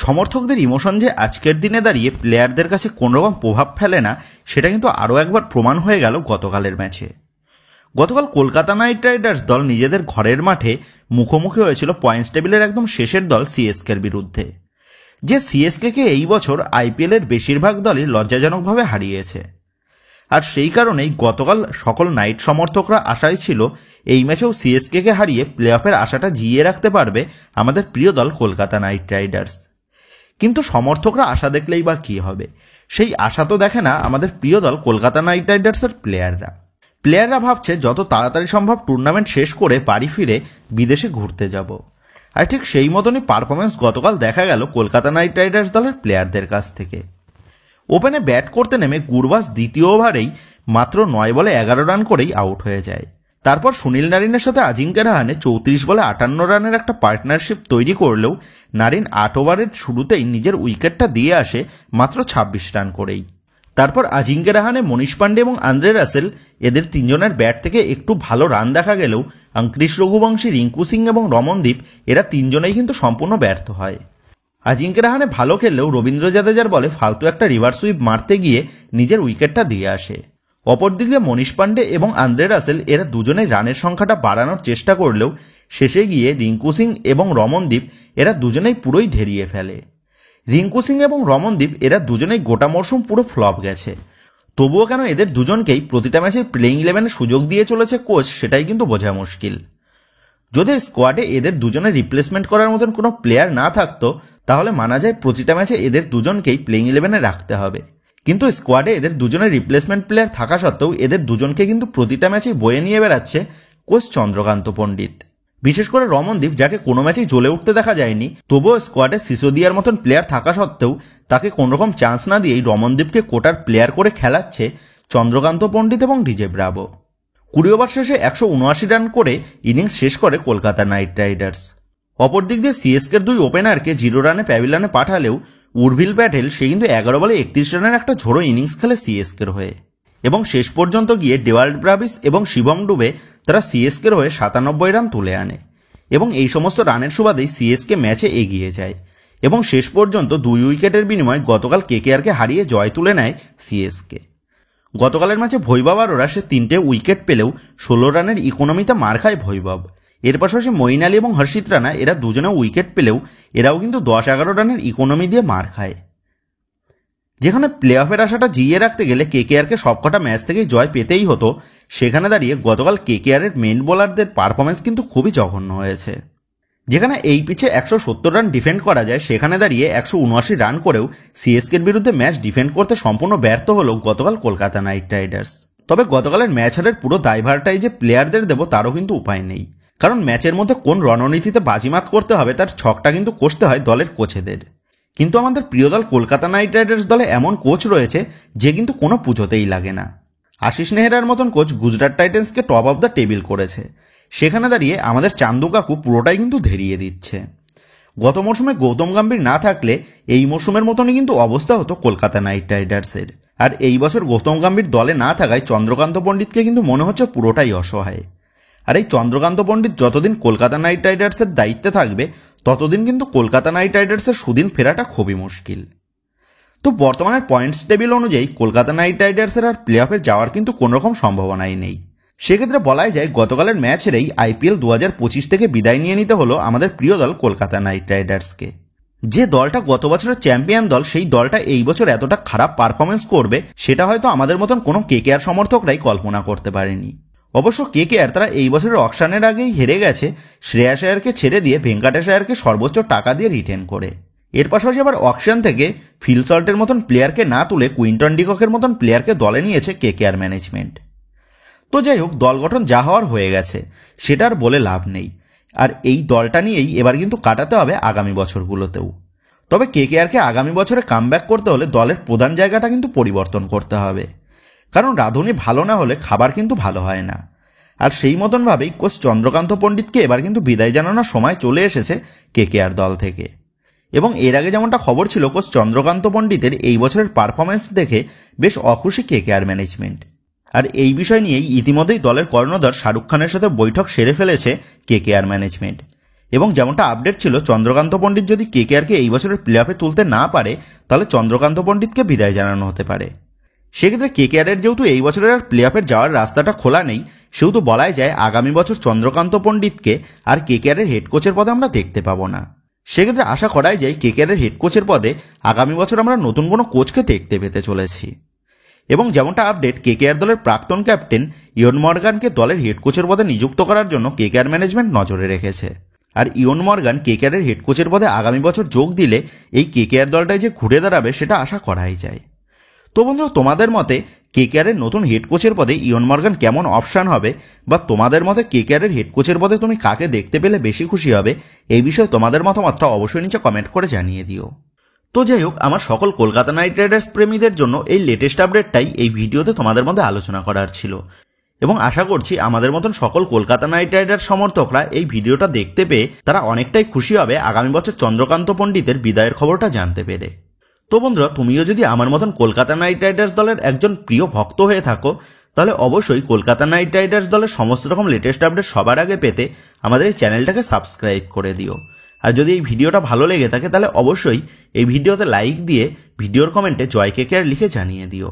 সমর্থকদের ইমোশন যে আজকের দিনে দাঁড়িয়ে প্লেয়ারদের কাছে কোনোরকম প্রভাব ফেলে না, সেটা কিন্তু আরও একবার প্রমাণ হয়ে গেল গতকালের ম্যাচে। গতকাল কলকাতা নাইট রাইডার্স দল নিজেদের ঘরের মাঠে মুখোমুখি হয়েছিল পয়েন্টস টেবিলের একদম শেষের দল সিএসকের বিরুদ্ধে, যে সিএসকে এই বছর আইপিএলের বেশিরভাগ দলই লজ্জাজনকভাবে হারিয়েছে। আর সেই কারণেই গতকাল সকল নাইট সমর্থকরা আশায় ছিল এই ম্যাচেও সিএসকে হারিয়ে প্লে অফের আশাটা জিইয়ে রাখতে পারবে আমাদের প্রিয় দল কলকাতা নাইট রাইডার্স। কিন্তু সমর্থকরা আশা দেখলেই বা কী হবে, সেই আশা তো দেখে না আমাদের প্রিয় দল কলকাতা নাইট রাইডার্সের প্লেয়াররা ভাবছে যত তাড়াতাড়ি সম্ভব টুর্নামেন্ট শেষ করে বাড়ি ফিরে বিদেশে ঘুরতে যাব। আর ঠিক সেই মতনই পারফরমেন্স গতকাল দেখা গেল কলকাতা নাইট রাইডার্স দলের প্লেয়ারদের কাছ থেকে। ওপেনে ব্যাট করতে নেমে গুরবাজ দ্বিতীয় ওভারেই মাত্র 9 বলে 11 রান করেই আউট হয়ে যায়। তারপর সুনীল নারিনের সাথে আজিঙ্ক্য রাহানে 34 বলে 58 রানের একটা পার্টনারশিপ তৈরি করলেও নারিন 8 ওভারের শুরুতেই নিজের উইকেটটা দিয়ে আসে মাত্র 26 রান করেই। তারপর আজিঙ্ক্য রাহানে, মনীষ পান্ডে এবং আন্দ্রে রাসেল এদের তিনজনের ব্যাট থেকে একটু ভালো রান দেখা গেলেও অঙ্কুরিশ রঘুবংশী, রিঙ্কু সিং এবং রমনদীপ এরা তিনজনেই কিন্তু সম্পূর্ণ ব্যর্থ হয়। আজিঙ্ক্য রাহানে ভালো খেললেও রবীন্দ্র জাদেজার বলে ফালতু একটা রিভার্স সুইপ মারতে গিয়ে নিজের উইকেটটা দিয়ে আসে। অপরদিকে মনীষ পান্ডে এবং আন্দ্রে রাসেল এরা দুজনেই রানের সংখ্যাটা বাড়ানোর চেষ্টা করলেও শেষে গিয়ে রিঙ্কু সিং এবং রমনদীপ এরা দুজনেই পুরোই ধেরিয়ে ফেলে। রিঙ্কু সিং এবং রমনদীপ এরা দুজনেই গোটা মরশুম পুরো ফ্লপ গেছে, তবুও কেন এদের দুজনকেই প্রতিটা ম্যাচে প্লেইং 11-এ সুযোগ দিয়ে চলেছে কোচ, সেটাই কিন্তু বোঝা মুশকিল। যদি স্কোয়াডে এদের দুজনের রিপ্লেসমেন্ট করার মতন কোনো প্লেয়ার না থাকতো তাহলে মানা যায় প্রতিটা ম্যাচে এদের দুজনকেই প্লেইং 11-এ রাখতে হবে। কিন্তু স্কোয়াডে এদের দুজনের রিপ্লেসমেন্ট প্লেয়ার থাকা সত্ত্বেও এদের দুজনকে কিন্তু প্রতিটা ম্যাচেই বয়ে নিয়ে বেড়াচ্ছে কোচ চন্দ্রকান্ত পণ্ডিত। বিশেষ করে রমনদীপ, যাকে কোনো ম্যাচেই জ্বলে উঠতে দেখা যায়নি, তবুও স্কোয়াডে সিসোদিয়ার মতন প্লেয়ার থাকা সত্ত্বেও তাকে কোনোরকম চান্স না দিয়েই রমনদীপকে কোটার প্লেয়ার করে খেলাচ্ছে চন্দ্রকান্ত পণ্ডিত এবং ডিজে ব্রাভো। 20 ওভার শেষে 179 রান করে ইনিংস শেষ করে কলকাতা নাইট রাইডার্স। অপরদিক দিয়ে সিএসকের 2 ওপেনারকে 0 রানে প্যাভিলিয়নে পাঠালেও উর্ভিল প্যাটেল সে কিন্তু 11 বলে 31 রানের একটা ঝোড়ো ইনিংস খেলে সিএসকের হয়ে, এবং শেষ পর্যন্ত গিয়ে ডেওয়াল্ড ব্রাভিস এবং শিবম ডুবে তারা সিএসকের হয়ে 97 রান তুলে আনে, এবং এই সমস্ত রানের সুবাদেই সিএসকে ম্যাচে এগিয়ে যায় এবং শেষ পর্যন্ত 2 উইকেটের বিনিময়ে গতকাল কেকেআরকে হারিয়ে জয় তুলে নেয় সিএসকে। গতকালের ম্যাচে ভৈভব আরোরা সে 3টে উইকেট পেলেও 16 রানের ইকোনমিতে মার খায় ভৈভব। এর পাশাপাশি মঈন আলী এবং হর্ষিত রানা এরা দুজনে উইকেট পেলেও এরাও কিন্তু 10-11 রানের ইকোনমি দিয়ে মার খায়। যেখানে প্লে অফের আশাটা জিইয়ে রাখতে গেলে কেকেআরকে সবকটা ম্যাচ থেকেই জয় পেতেই হতো, সেখানে দাঁড়িয়ে গতকাল কেকেআরের মেন বোলারদের পারফরমেন্স কিন্তু খুবই জঘন্য হয়েছে। যেখানে এই পিচে 170 রান ডিফেন্ড করা যায়, সেখানে দাঁড়িয়ে 179 রান করেও সিএসকের বিরুদ্ধে ম্যাচ ডিফেন্ড করতে সম্পূর্ণ ব্যর্থ হলো গতকাল কলকাতা নাইট রাইডার্স। তবে গতকালের ম্যাচ হারের পুরো দায়ভারটাই যে প্লেয়ারদের দেব তারও কিন্তু উপায় নেই, কারণ ম্যাচের মধ্যে কোন রণনীতিতে বাজিমাত করতে হবে তার ছকটা কিন্তু কষতে হয় দলের কোচেদের। কিন্তু আমাদের প্রিয় দল কলকাতা নাইট রাইডার্স দলে এমন কোচ রয়েছে যে কিন্তু কোনো পুজোতেই লাগে না। আশিস নেহরার মতন কোচ গুজরাট টাইটান্সকে টপ অফ দ্য টেবিল করেছে, সেখানে দাঁড়িয়ে আমাদের চান্দু কাকু পুরোটাই কিন্তু ধেরিয়ে দিচ্ছে। গত মরশুমে গৌতম গম্ভীর না থাকলে এই মরশুমের মতনই কিন্তু অবস্থা হতো কলকাতা নাইট রাইডার্সের, আর এই বছর গৌতম গম্ভীর দলে না থাকায় চন্দ্রকান্ত পণ্ডিতকে কিন্তু মনে হচ্ছে পুরোটাই অসহায়। আর এই চন্দ্রকান্ত পণ্ডিত যতদিন কলকাতা নাইট রাইডার্সের দায়িত্বে থাকবে ততদিন কিন্তু কলকাতা নাইট রাইডার্সের সুদিন ফেরাটা খুবই মুশকিল। তো বর্তমানের পয়েন্টস টেবিল অনুযায়ী কলকাতা নাইট রাইডার্সের আর প্লে অফে যাওয়ার কিন্তু কোনোরকম সম্ভাবনাই নেই। সেক্ষেত্রে বলাই যায় গতকালের ম্যাচ হেরেই আইপিএল 2025 থেকে বিদায় নিয়ে নিতে হলো আমাদের প্রিয় দল কলকাতা নাইট রাইডার্সকে। যে দলটা গত বছরের চ্যাম্পিয়ন দল, সেই দলটা এই বছর এতটা খারাপ পারফরমেন্স করবে সেটা হয়তো আমাদের মতন কোনো কেকেআর সমর্থকরাই কল্পনা করতে পারেনি। অবশ্য কেকেআর তারা এই বছরের অকশনের আগেই হেরে গেছে শ্রেয়াস আয়ারকে ছেড়ে দিয়ে ভেঙ্কাটেশ আয়ারকে সর্বোচ্চ টাকা দিয়ে রিটেন করে। এর পাশাপাশি আবার অকশন থেকে ফিল সল্টের মতন প্লেয়ারকে না তুলে কুইন্টন ডিককের মতন প্লেয়ারকে দলে নিয়েছে কেকেআর ম্যানেজমেন্ট। তো যাই হোক, দল গঠন যা হওয়ার হয়ে গেছে, সেটা আর বলে লাভ নেই, আর এই দলটা নিয়েই এবার কিন্তু কাটাতে হবে আগামী বছরগুলোতেও। তবে কেকেআরকে আগামী বছরে কামব্যাক করতে হলে দলের প্রধান জায়গাটা কিন্তু পরিবর্তন করতে হবে, কারণ রাঁধুনি ভালো না হলে খাবার কিন্তু ভালো হয় না। আর সেই মতনভাবেই কোচ চন্দ্রকান্ত পণ্ডিতকে এবার কিন্তু বিদায় জানানোর সময় চলে এসেছে কেকেআর দল থেকে। এবং এর আগে যেমনটা খবর ছিল, কোচ চন্দ্রকান্ত পণ্ডিতের এই বছরের পারফরমেন্স দেখে বেশ অখুশি কেকেআর ম্যানেজমেন্ট। আর এই বিষয় নিয়েই ইতিমধ্যেই দলের কর্ণধার শাহরুখ খানের সাথে বৈঠক সেরে ফেলেছে কেকেআর ম্যানেজমেন্ট, এবং যেমনটা আপডেট ছিল, চন্দ্রকান্ত পণ্ডিত যদি কেকেআরকে এই বছরের প্লে অফে তুলতে না পারে তাহলে চন্দ্রকান্ত পণ্ডিতকে বিদায় জানানো হতে পারে। সেক্ষেত্রে কেকেআরের যেহেতু এই বছরের আর প্লে অফের যাওয়ার রাস্তাটা খোলা নেই, সেহেতু বলাই যায় আগামী বছর চন্দ্রকান্ত পণ্ডিতকে আর কেকেআরের হেড কোচের পদে আমরা দেখতে পাবো না। সেক্ষেত্রে আশা করাই যায় কেকেআরের হেড কোচের পদে আগামী বছর আমরা নতুন কোনো কোচকে দেখতে পেতে চলেছি। এবং যেমনটা আপডেট, কেকেআর দলের প্রাক্তন ক্যাপ্টেন ইয়ন মর্গানকে দলের হেড কোচের পদে নিযুক্ত করার জন্য কেকেআর ম্যানেজমেন্ট নজরে রেখেছে। আর ইয়ন মর্গান কেকেআরের হেড কোচের পদে আগামী বছর যোগ দিলে এই কেকেআর দলটাই যে ঘুরে দাঁড়াবে সেটা আশা করাই যায়। তো বন্ধুরা, তোমাদের মতে কেকেআরের নতুন হেড কোচের পদে ইয়ন মর্গান কেমন অপশান হবে, বা তোমাদের মতে কেকেআরের হেড কোচের পদে তুমি কাকে দেখতে পেলে বেশি খুশি হবে, এই বিষয়ে তোমাদের মতামতটা অবশ্যই নিচে কমেন্ট করে জানিয়ে দিও। তো যাই হোক, আমার সকল কলকাতা নাইট রাইডার্স প্রেমীদের জন্য এই লেটেস্ট আপডেটটাই এই ভিডিওতে তোমাদের মধ্যে আলোচনা করার ছিল, এবং আশা করছি আমাদের মতন সকল কলকাতা নাইট রাইডার্স সমর্থকরা এই ভিডিওটা দেখতে পেয়ে তারা অনেকটাই খুশি হবে আগামী বছর চন্দ্রকান্ত পণ্ডিতের বিদায়ের খবরটা জানতে পেরে। তো বন্ধুরা, তুমিও যদি আমার মতন কলকাতা নাইট রাইডার্স দলের একজন প্রিয় ভক্ত হয়ে থাকো, তাহলে অবশ্যই কলকাতা নাইট রাইডার্স দলের সমস্ত রকম লেটেস্ট আপডেট সবার আগে পেতে আমাদের এই চ্যানেলটাকে সাবস্ক্রাইব করে দিও। আর যদি এই ভিডিওটা ভালো লেগে থাকে তাহলে অবশ্যই এই ভিডিওতে লাইক দিয়ে ভিডিওর কমেন্টে জয় কেকেআর লিখে জানিয়ে দিও।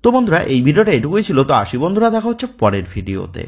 তো বন্ধুরা, এই ভিডিওটা এটুকুই ছিল। তো আসি বন্ধুরা, দেখা হচ্ছে পরের ভিডিওতে।